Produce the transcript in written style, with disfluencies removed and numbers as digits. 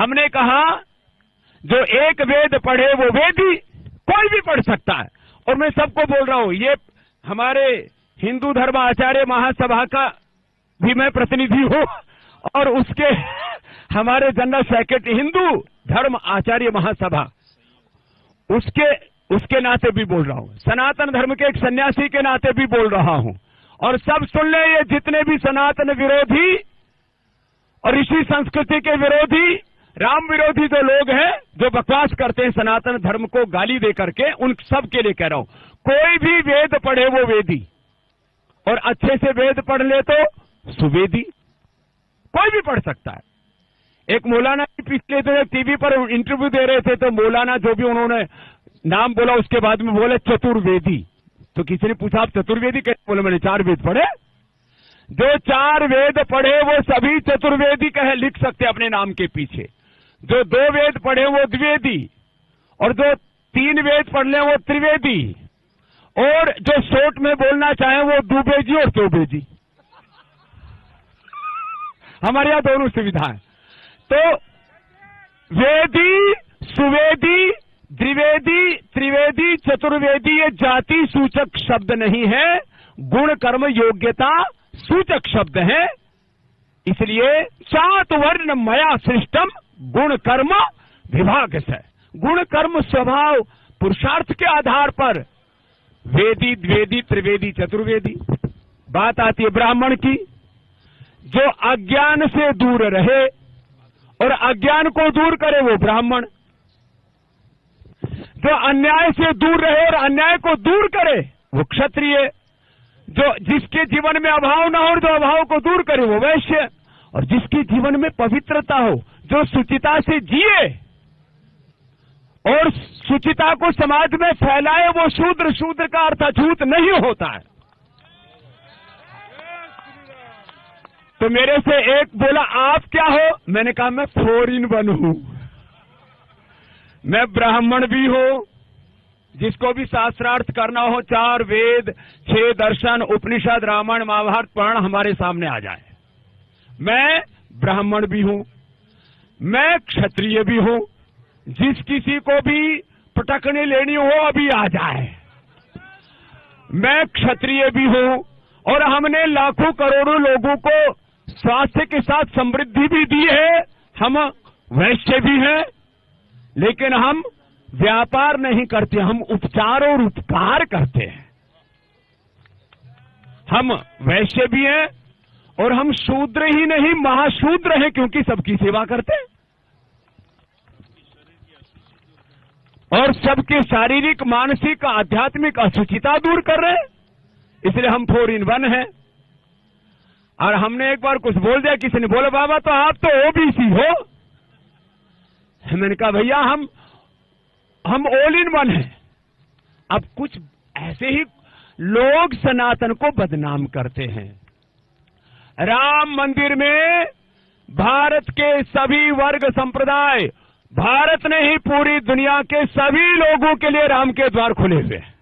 हमने कहा जो एक वेद पढ़े वो वेदी, कोई भी पढ़ सकता है। और मैं सबको बोल रहा हूं, ये हमारे हिंदू धर्म आचार्य महासभा का भी मैं प्रतिनिधि हूं और उसके हमारे जनरल सेक्रेटरी हिंदू धर्म आचार्य महासभा, उसके नाते भी बोल रहा हूं, सनातन धर्म के एक सन्यासी के नाते भी बोल रहा हूं। और सब सुन ले, ये जितने भी सनातन विरोधी और ऋषि संस्कृति के विरोधी, राम विरोधी जो लोग हैं, जो बकवास करते हैं सनातन धर्म को गाली दे करके, उन सब के लिए कह रहा हूं, कोई भी वेद पढ़े वो वेदी, और अच्छे से वेद पढ़ ले तो सुवेदी, कोई भी पढ़ सकता है। एक मौलाना पिछले दिनों टीवी पर इंटरव्यू दे रहे थे, तो मौलाना जो भी उन्होंने नाम बोला उसके बाद में बोले चतुर्वेदी। तो किसी ने पूछा आप चतुर्वेदी कैसे बोले? मैंने 4 वेद पढ़े। जो 4 वेद पढ़े वो सभी चतुर्वेदी कहे, लिख सकते अपने नाम के पीछे। जो 2 वेद पढ़े वो द्विवेदी, और जो 3 वेद पढ़ ले वो त्रिवेदी, और जो शॉर्ट में बोलना चाहे वो दुबेजी और चौबेजी। हमारे यहां दोनों सुविधा है। तो वेदी, सुवेदी, द्विवेदी, त्रिवेदी, चतुर्वेदी ये जाति सूचक शब्द नहीं है, गुण कर्म योग्यता सूचक शब्द है। इसलिए 7 वर्ण मया सृष्टम गुण कर्म विभाग से, गुण कर्म स्वभाव पुरुषार्थ के आधार पर वेदी, द्विवेदी, त्रिवेदी, चतुर्वेदी। बात आती है ब्राह्मण की, जो अज्ञान से दूर रहे और अज्ञान को दूर करे वो ब्राह्मण, जो अन्याय से दूर रहे और अन्याय को दूर करे वो क्षत्रिय, जो जिसके जीवन में अभाव ना हो और जो अभाव को दूर करे वो वैश्य, और जिसके जीवन में पवित्रता हो, जो शुचिता से जिए और शुचिता को समाज में फैलाए वो शूद्र। शूद्र का अर्थ अछूत नहीं होता है। तो मेरे से एक बोला आप क्या हो? मैंने कहा मैं 4 in 1 हूं। मैं ब्राह्मण भी हूं, जिसको भी शास्त्रार्थ करना हो, 4 वेद, 6 दर्शन, उपनिषद, रामायण, महाभारत पुराण हमारे सामने आ जाए। मैं ब्राह्मण भी हूं, मैं क्षत्रिय भी हूं, जिस किसी को भी पटकनी लेनी हो अभी आ जाए। मैं क्षत्रिय भी हूं, और हमने लाखों करोड़ों लोगों को स्वास्थ्य के साथ समृद्धि भी दी है। हम वैश्य भी हैं, लेकिन हम व्यापार नहीं करते, हम उपचार और उपकार करते हैं। हम वैश्य भी हैं और हम शूद्र ही नहीं महाशूद्र हैं, क्योंकि सबकी सेवा करते हैं और सबके शारीरिक, मानसिक, आध्यात्मिक अशुचिता दूर कर रहे हैं। इसलिए हम 4 in 1 हैं। और हमने एक बार कुछ बोल दिया, किसी ने बोला बाबा तो आप तो ओबीसी हो। मैंने कहा भैया हम ऑल इन 1 हैं। अब कुछ ऐसे ही लोग सनातन को बदनाम करते हैं। राम मंदिर में भारत के सभी वर्ग संप्रदाय, भारत ने ही पूरी दुनिया के सभी लोगों के लिए राम के द्वार खुले हुए हैं।